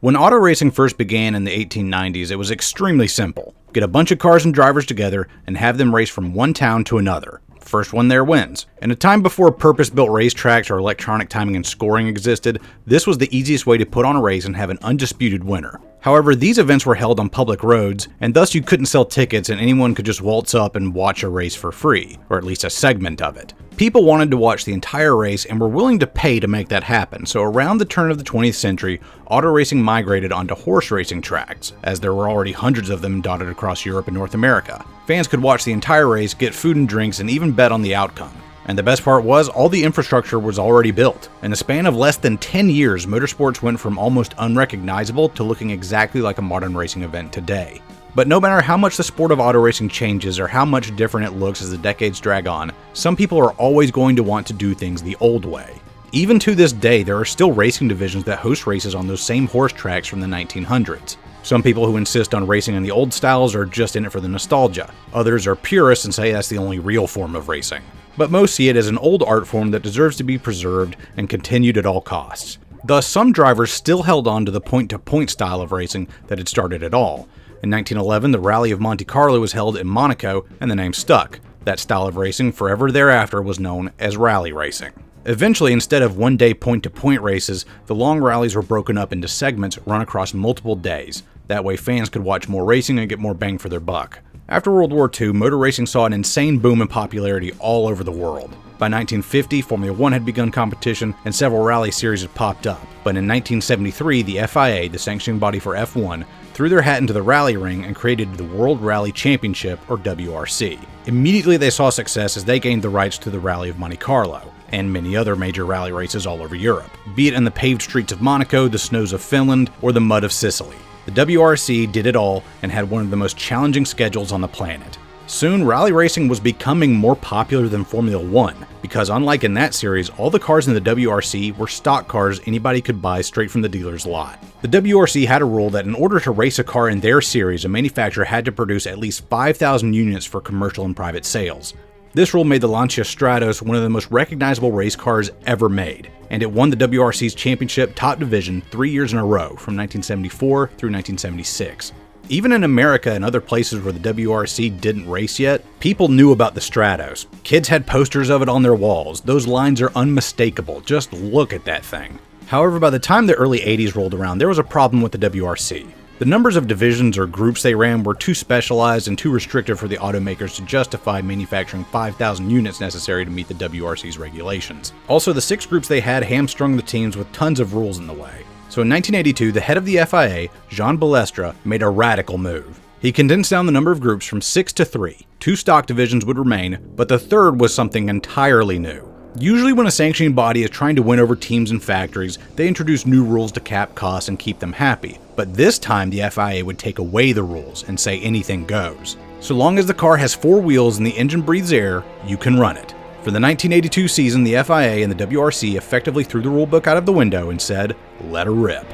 When auto racing first began in the 1890s, it was extremely simple. Get a bunch of cars and drivers together and have them race from one town to another. First one there wins. In a time before purpose-built racetracks or electronic timing and scoring existed, this was the easiest way to put on a race and have an undisputed winner. However, these events were held on public roads, and thus you couldn't sell tickets and anyone could just waltz up and watch a race for free, or at least a segment of it. People wanted to watch the entire race and were willing to pay to make that happen, so around the turn of the 20th century, auto racing migrated onto horse racing tracks, as there were already hundreds of them dotted across Europe and North America. Fans could watch the entire race, get food and drinks, and even bet on the outcome. And the best part was, all the infrastructure was already built. In the span of less than 10 years, motorsports went from almost unrecognizable to looking exactly like a modern racing event today. But no matter how much the sport of auto racing changes or how much different it looks as the decades drag on, some people are always going to want to do things the old way. Even to this day, there are still racing divisions that host races on those same horse tracks from the 1900s. Some people who insist on racing in the old styles are just in it for the nostalgia. Others are purists and say that's the only real form of racing. But most see it as an old art form that deserves to be preserved and continued at all costs. Thus, some drivers still held on to the point-to-point style of racing that had started it all. In 1911, the Rally of Monte Carlo was held in Monaco, and the name stuck. That style of racing forever thereafter was known as rally racing. Eventually, instead of one-day point-to-point races, the long rallies were broken up into segments run across multiple days. That way fans could watch more racing and get more bang for their buck. After World War II, motor racing saw an insane boom in popularity all over the world. By 1950, Formula One had begun competition and several rally series had popped up. But in 1973, the FIA, the sanctioning body for F1, threw their hat into the rally ring and created the World Rally Championship, or WRC. Immediately they saw success as they gained the rights to the Rally of Monte Carlo, and many other major rally races all over Europe, be it in the paved streets of Monaco, the snows of Finland, or the mud of Sicily. The WRC did it all and had one of the most challenging schedules on the planet. Soon, rally racing was becoming more popular than Formula One, because unlike in that series, all the cars in the WRC were stock cars anybody could buy straight from the dealer's lot. The WRC had a rule that in order to race a car in their series, a manufacturer had to produce at least 5,000 units for commercial and private sales. This rule made the Lancia Stratos one of the most recognizable race cars ever made, and it won the WRC's championship top division 3 years in a row, from 1974 through 1976. Even in America and other places where the WRC didn't race yet, people knew about the Stratos. Kids had posters of it on their walls. Those lines are unmistakable. Just look at that thing. However, by the time the early 80s rolled around, there was a problem with the WRC. The numbers of divisions or groups they ran were too specialized and too restrictive for the automakers to justify manufacturing 5,000 units necessary to meet the WRC's regulations. Also, the 6 groups they had hamstrung the teams with tons of rules in the way. So in 1982, the head of the FIA, Jean Balestre, made a radical move. He condensed down the number of groups from 6 to 3. 2 stock divisions would remain, but the third was something entirely new. Usually when a sanctioning body is trying to win over teams and factories, they introduce new rules to cap costs and keep them happy. But this time the FIA would take away the rules and say anything goes. So long as the car has 4 wheels and the engine breathes air, you can run it. For the 1982 season, the FIA and the WRC effectively threw the rulebook out of the window and said, let her rip.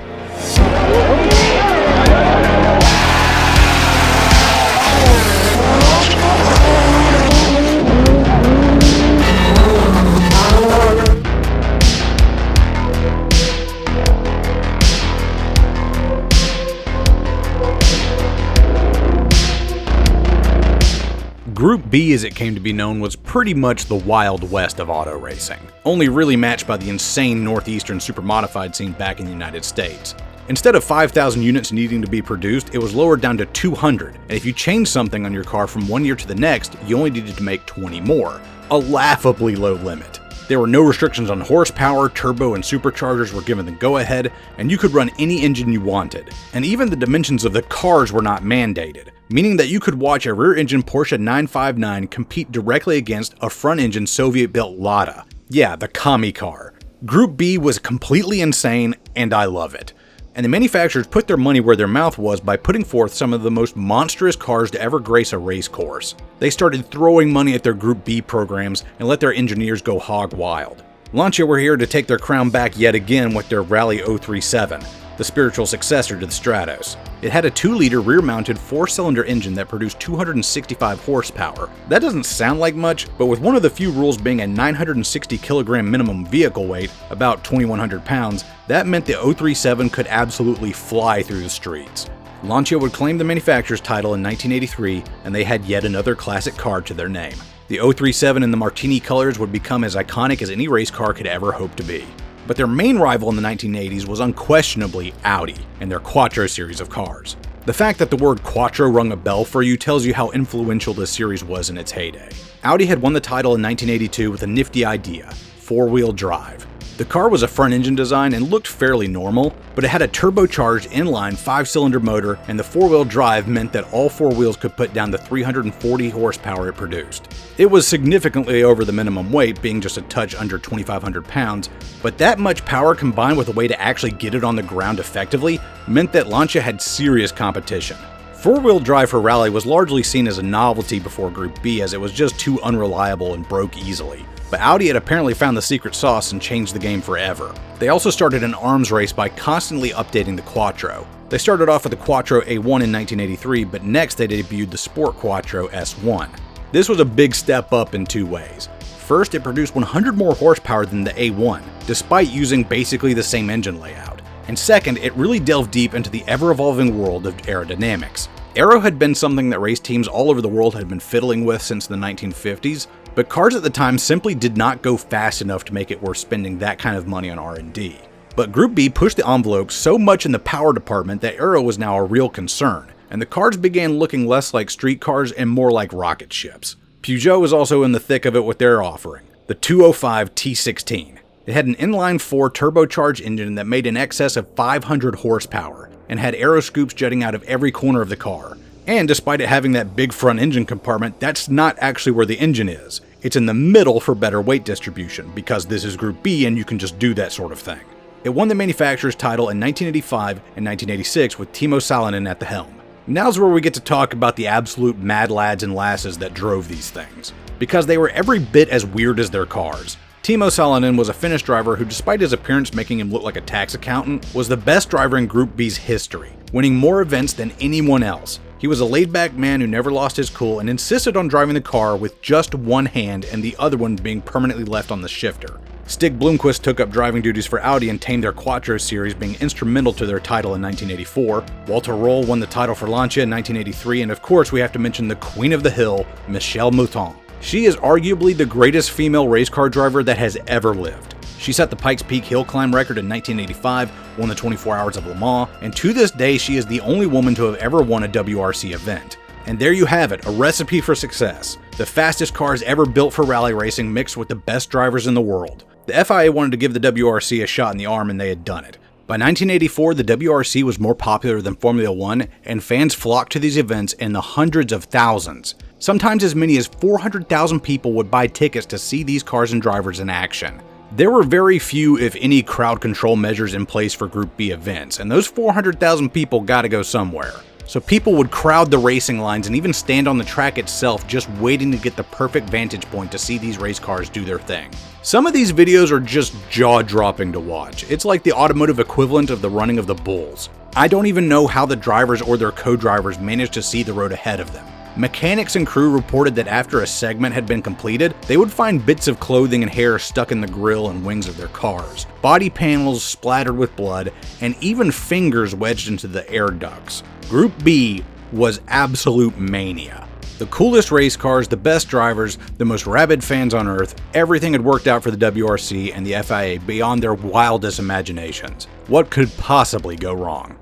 Group B, as it came to be known, was pretty much the Wild West of auto racing, only really matched by the insane northeastern supermodified scene back in the United States. Instead of 5,000 units needing to be produced, it was lowered down to 200, and if you changed something on your car from one year to the next, you only needed to make 20 more. A laughably low limit. There were no restrictions on horsepower, turbo and superchargers were given the go-ahead, and you could run any engine you wanted. And even the dimensions of the cars were not mandated, meaning that you could watch a rear-engine Porsche 959 compete directly against a front-engine Soviet-built Lada. Yeah, the commie car. Group B was completely insane, and I love it. And the manufacturers put their money where their mouth was by putting forth some of the most monstrous cars to ever grace a race course. They started throwing money at their Group B programs and let their engineers go hog wild. Lancia were here to take their crown back yet again with their Rally 037. the spiritual successor to the Stratos. It had a 2-liter rear-mounted 4-cylinder engine that produced 265 horsepower. That doesn't sound like much, but with one of the few rules being a 960 kilogram minimum vehicle weight, about 2,100 pounds, that meant the 037 could absolutely fly through the streets. Lancia would claim the manufacturer's title in 1983, and they had yet another classic car to their name. The 037 in the Martini colors would become as iconic as any race car could ever hope to be. But their main rival in the 1980s was unquestionably Audi and their Quattro series of cars. The fact that the word Quattro rung a bell for you tells you how influential this series was in its heyday. Audi had won the title in 1982 with a nifty idea: 4-wheel drive. The car was a front-engine design and looked fairly normal, but it had a turbocharged inline 5-cylinder motor, and the 4-wheel drive meant that all 4 wheels could put down the 340 horsepower it produced. It was significantly over the minimum weight, being just a touch under 2,500 pounds, but that much power combined with a way to actually get it on the ground effectively meant that Lancia had serious competition. 4-wheel drive for rally was largely seen as a novelty before Group B, as it was just too unreliable and broke easily. But Audi had apparently found the secret sauce and changed the game forever. They also started an arms race by constantly updating the Quattro. They started off with the Quattro A1 in 1983, but next they debuted the Sport Quattro S1. This was a big step up in 2 ways. First, it produced 100 more horsepower than the A1, despite using basically the same engine layout. And second, it really delved deep into the ever-evolving world of aerodynamics. Aero had been something that race teams all over the world had been fiddling with since the 1950s, but cars at the time simply did not go fast enough to make it worth spending that kind of money on R&D. But Group B pushed the envelope so much in the power department that aero was now a real concern, and the cars began looking less like street cars and more like rocket ships. Peugeot was also in the thick of it with their offering, the 205 T16. It had an inline-4 turbocharged engine that made in excess of 500 horsepower, and had aero scoops jutting out of every corner of the car. And despite it having that big front engine compartment, that's not actually where the engine is. It's in the middle for better weight distribution, because this is Group B and you can just do that sort of thing. It won the manufacturer's title in 1985 and 1986 with Timo Salonen at the helm. Now's where we get to talk about the absolute mad lads and lasses that drove these things, because they were every bit as weird as their cars. Timo Salonen was a Finnish driver who, despite his appearance making him look like a tax accountant, was the best driver in Group B's history, winning more events than anyone else. He was a laid-back man who never lost his cool and insisted on driving the car with just one hand and the other one being permanently left on the shifter. Stig Blomqvist took up driving duties for Audi and tamed their Quattro series, being instrumental to their title in 1984. Walter Röhrl won the title for Lancia in 1983, and of course we have to mention the Queen of the Hill, Michèle Mouton. She is arguably the greatest female race car driver that has ever lived. She set the Pikes Peak hill climb record in 1985, won the 24 Hours of Le Mans, and to this day she is the only woman to have ever won a WRC event. And there you have it, a recipe for success. The fastest cars ever built for rally racing mixed with the best drivers in the world. The FIA wanted to give the WRC a shot in the arm, and they had done it. By 1984, the WRC was more popular than Formula One, and fans flocked to these events in the hundreds of thousands. Sometimes as many as 400,000 people would buy tickets to see these cars and drivers in action. There were very few, if any, crowd control measures in place for Group B events, and those 400,000 people gotta go somewhere. So people would crowd the racing lines and even stand on the track itself just waiting to get the perfect vantage point to see these race cars do their thing. Some of these videos are just jaw-dropping to watch. It's like the automotive equivalent of the running of the bulls. I don't even know how the drivers or their co-drivers managed to see the road ahead of them. Mechanics and crew reported that after a segment had been completed, they would find bits of clothing and hair stuck in the grille and wings of their cars, body panels splattered with blood, and even fingers wedged into the air ducts. Group B was absolute mania. The coolest race cars, the best drivers, the most rabid fans on earth, everything had worked out for the WRC and the FIA beyond their wildest imaginations. What could possibly go wrong?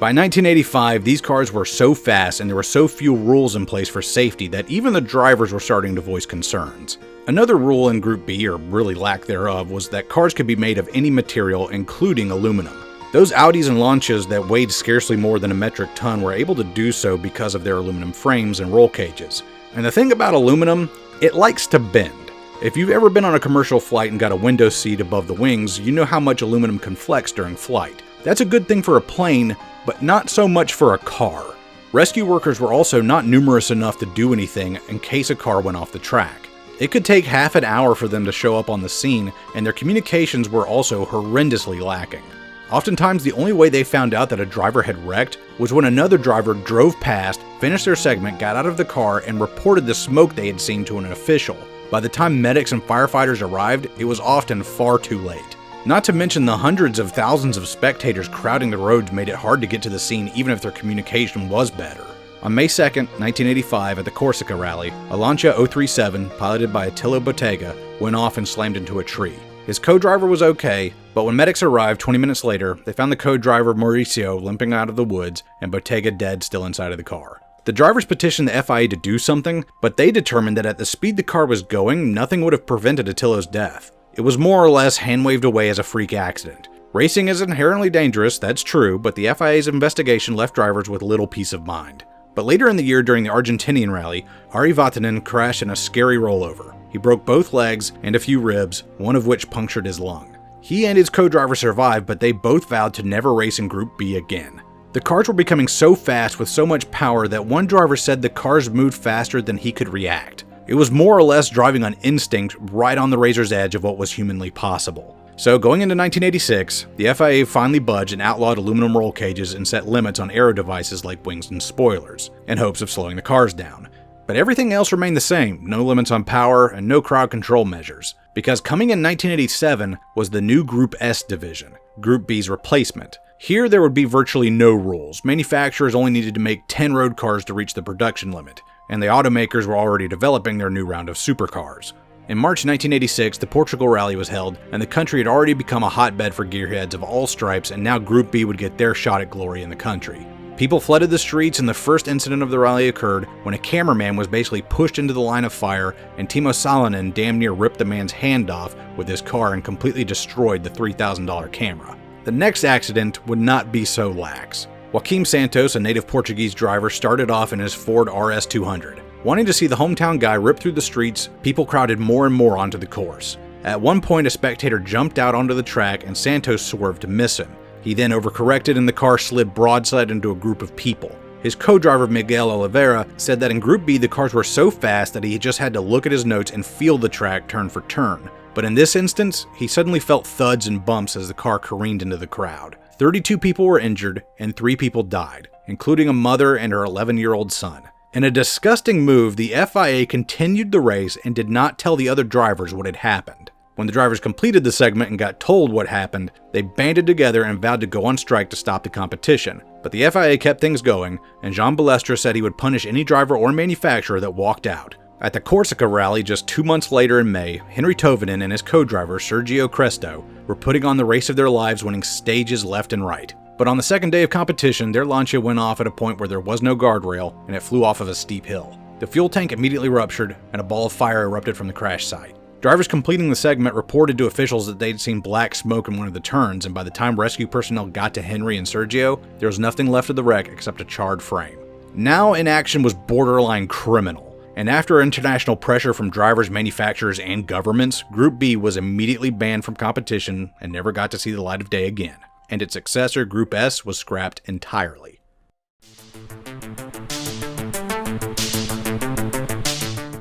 By 1985, these cars were so fast and there were so few rules in place for safety that even the drivers were starting to voice concerns. Another rule in Group B, or really lack thereof, was that cars could be made of any material, including aluminum. Those Audis and Lancias that weighed scarcely more than a metric ton were able to do so because of their aluminum frames and roll cages. And the thing about aluminum, it likes to bend. If you've ever been on a commercial flight and got a window seat above the wings, you know how much aluminum can flex during flight. That's a good thing for a plane, but not so much for a car. Rescue workers were also not numerous enough to do anything in case a car went off the track. It could take half an hour for them to show up on the scene, and their communications were also horrendously lacking. Oftentimes, the only way they found out that a driver had wrecked was when another driver drove past, finished their segment, got out of the car, and reported the smoke they had seen to an official. By the time medics and firefighters arrived, it was often far too late. Not to mention the hundreds of thousands of spectators crowding the roads made it hard to get to the scene even if their communication was better. On May 2, 1985, at the Corsica rally, a Lancia 037, piloted by Attilio Bottega, went off and slammed into a tree. His co-driver was okay, but when medics arrived 20 minutes later, they found the co-driver Mauricio limping out of the woods and Bottega dead still inside of the car. The drivers petitioned the FIA to do something, but they determined that at the speed the car was going, nothing would have prevented Attilio's death. It was more or less hand-waved away as a freak accident. Racing is inherently dangerous, that's true, but the FIA's investigation left drivers with little peace of mind. But later in the year during the Argentinian rally, Ari Vatanen crashed in a scary rollover. He broke both legs and a few ribs, one of which punctured his lung. He and his co-driver survived, but they both vowed to never race in Group B again. The cars were becoming so fast with so much power that one driver said the cars moved faster than he could react. It was more or less driving on instinct, right on the razor's edge of what was humanly possible. So going into 1986, the FIA finally budged and outlawed aluminum roll cages and set limits on aero devices like wings and spoilers, in hopes of slowing the cars down. But everything else remained the same, no limits on power and no crowd control measures, because coming in 1987 was the new Group S division, Group B's replacement. Here there would be virtually no rules. Manufacturers only needed to make 10 road cars to reach the production limit, and the automakers were already developing their new round of supercars. In March 1986, the Portugal Rally was held, and the country had already become a hotbed for gearheads of all stripes, and now Group B would get their shot at glory in the country. People flooded the streets, and the first incident of the rally occurred when a cameraman was basically pushed into the line of fire, and Timo Salonen damn near ripped the man's hand off with his car and completely destroyed the $3,000 camera. The next accident would not be so lax. Joaquim Santos, a native Portuguese driver, started off in his Ford RS200. Wanting to see the hometown guy rip through the streets, people crowded more and more onto the course. At one point, a spectator jumped out onto the track and Santos swerved to miss him. He then overcorrected and the car slid broadside into a group of people. His co-driver Miguel Oliveira said that in Group B the cars were so fast that he just had to look at his notes and feel the track turn for turn. But in this instance, he suddenly felt thuds and bumps as the car careened into the crowd. 32 people were injured and 3 people died, including a mother and her 11-year-old son. In a disgusting move, the FIA continued the race and did not tell the other drivers what had happened. When the drivers completed the segment and got told what happened, they banded together and vowed to go on strike to stop the competition. But the FIA kept things going, and Jean Balestre said he would punish any driver or manufacturer that walked out. At the Corsica rally just 2 months later in May, Henry Tovinen and his co-driver Sergio Cresto were putting on the race of their lives, winning stages left and right. But on the second day of competition, their Lancia went off at a point where there was no guardrail and it flew off of a steep hill. The fuel tank immediately ruptured and a ball of fire erupted from the crash site. Drivers completing the segment reported to officials that they'd seen black smoke in one of the turns, and by the time rescue personnel got to Henry and Sergio, there was nothing left of the wreck except a charred frame. Now in action was borderline criminal, and after international pressure from drivers, manufacturers, and governments, Group B was immediately banned from competition and never got to see the light of day again, and its successor, Group S, was scrapped entirely.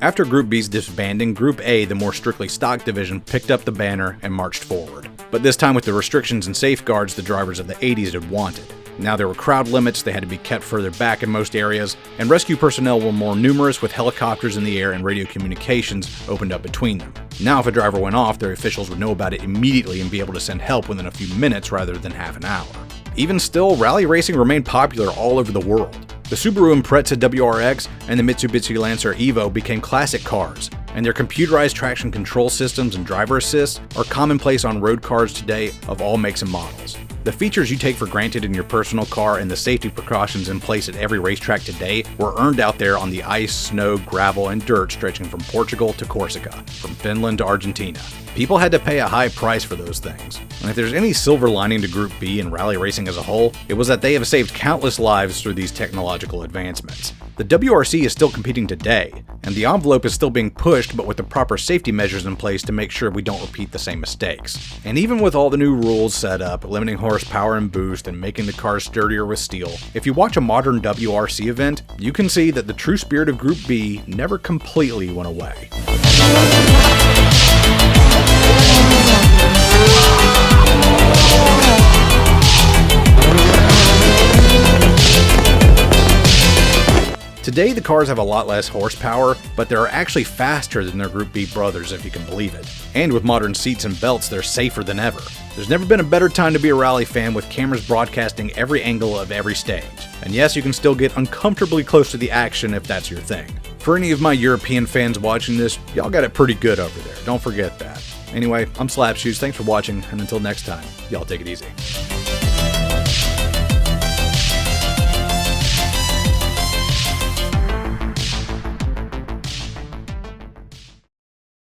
After Group B's disbanding, Group A, the more strictly stock division, picked up the banner and marched forward. But this time with the restrictions and safeguards the drivers of the 80s had wanted. Now there were crowd limits, they had to be kept further back in most areas, and rescue personnel were more numerous with helicopters in the air and radio communications opened up between them. Now if a driver went off, their officials would know about it immediately and be able to send help within a few minutes rather than half an hour. Even still, rally racing remained popular all over the world. The Subaru Impreza WRX and the Mitsubishi Lancer Evo became classic cars, and their computerized traction control systems and driver assist are commonplace on road cars today of all makes and models. The features you take for granted in your personal car and the safety precautions in place at every racetrack today were earned out there on the ice, snow, gravel, and dirt stretching from Portugal to Corsica, from Finland to Argentina. People had to pay a high price for those things. And if there's any silver lining to Group B and rally racing as a whole, it was that they have saved countless lives through these technological advancements. The WRC is still competing today, and the envelope is still being pushed, but with the proper safety measures in place to make sure we don't repeat the same mistakes. And even with all the new rules set up, limiting horsepower and boost and making the cars sturdier with steel, if you watch a modern WRC event, you can see that the true spirit of Group B never completely went away. Today the cars have a lot less horsepower, but they're actually faster than their Group B brothers if you can believe it. And with modern seats and belts, they're safer than ever. There's never been a better time to be a rally fan with cameras broadcasting every angle of every stage. And yes, you can still get uncomfortably close to the action if that's your thing. For any of my European fans watching this, y'all got it pretty good over there, don't forget that. Anyway, I'm Slapshoes, thanks for watching, and until next time, y'all take it easy.